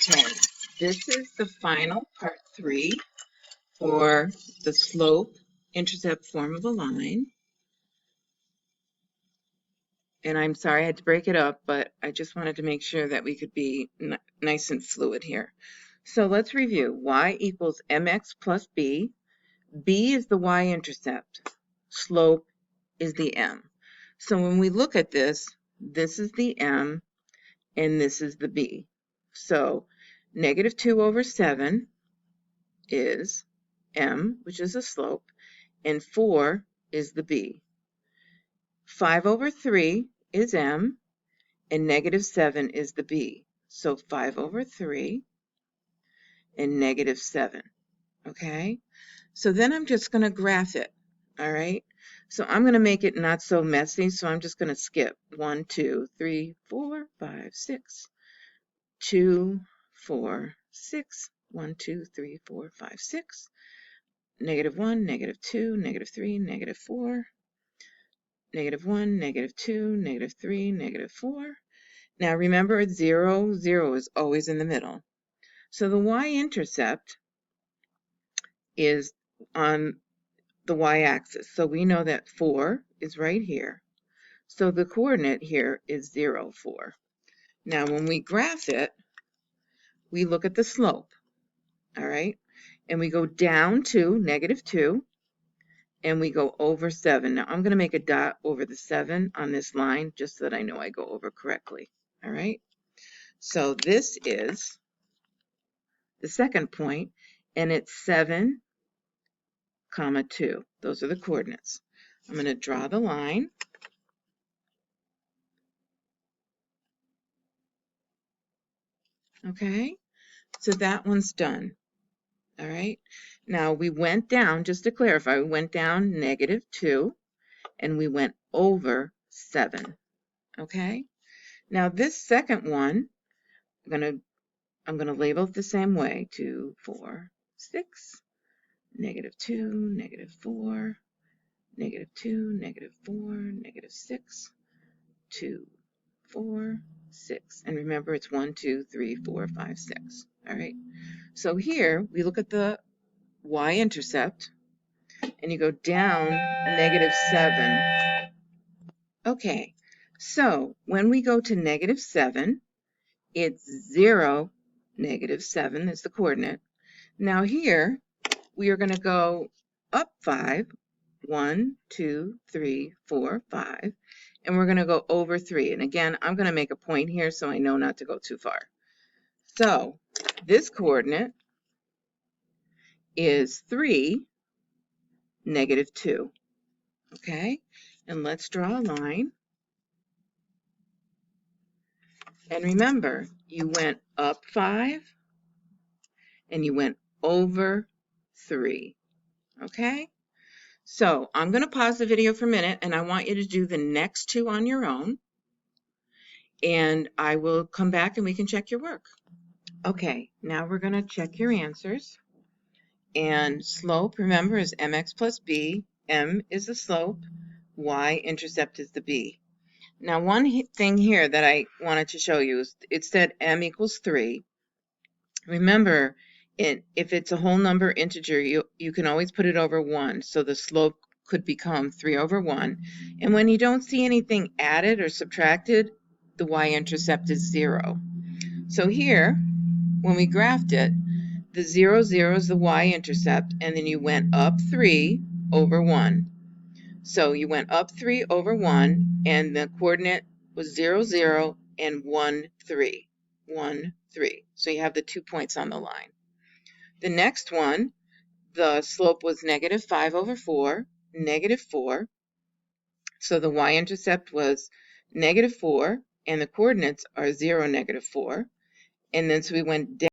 Okay, this is the final part 3 for the slope-intercept form of a line. And I'm sorry I had to break it up, but I just wanted to make sure that we could be nice and fluid here. So let's review. Y equals mx plus b. B is the y-intercept. Slope is the m. So when we look at this, this is the m and this is the b. So negative 2 over 7 is m, which is the slope, and 4 is the b. 5 over 3 is m, and negative 7 is the b. So 5 over 3 and negative 7. Okay? So then I'm just going to graph it. All right? So I'm going to make it not so messy, so I'm just going to skip 1, 2, 3, 4, 5, 6. 2, 4, 6. 1, 2, 3, 4, 5, 6. Negative 1, negative 2, negative 3, negative 4, negative 1, negative 2, negative 3, negative 4. Now remember, it's 0, 0 is always in the middle. So the y-intercept is on the y-axis. So we know that 4 is right here. So the coordinate here is 0, 4. Now when we graph it, we look at the slope, all right? And we go down to negative 2. And we go over 7. Now, I'm going to make a dot over the 7 on this line just so that I know I go over correctly. All right? So this is the second point, and it's 7, 2. Those are the coordinates. I'm going to draw the line. Okay? So that one's done. All right? Now, we went down, just to clarify, we went down negative 2, and we went over 7. Okay? Now, this second one, I'm going to label it the same way. 2, 4, 6, negative 2, negative 4, negative 2, negative 4, negative 6, 2, 4, 6. And remember, it's 1, 2, 3, 4, 5, 6. All right. So here, we look at the y-intercept, and you go down negative 7. Okay. So when we go to negative 7, it's 0, negative 7 is the coordinate. Now here, we are going to go up 5, 1, 2, 3, 4, 5, and we're going to go over 3. And again, I'm going to make a point here so I know not to go too far. So this coordinate is 3, negative 2. Okay, and let's draw a line. And remember, you went up 5 and you went over 3. Okay? So I'm going to pause the video for a minute, and I want you to do the next 2 on your own, and I will come back and we can check your work. Okay, now we're going to check your answers. And slope, remember, is mx plus b. M is the slope. Y-intercept is the b. Now, one thing here that I wanted to show you is it said m equals 3. Remember, if it's a whole number integer, you can always put it over 1. So the slope could become 3 over 1. And when you don't see anything added or subtracted, the y-intercept is 0. So here, when we graphed it, the 0, 0 is the y-intercept, and then you went up 3 over 1. So you went up 3 over 1, and the coordinate was 0, 0, and 1, 3. 1, 3. So you have the 2 points on the line. The next one, the slope was negative 5 over 4, negative 4. So the y-intercept was negative 4, and the coordinates are 0, negative 4. And then so we went down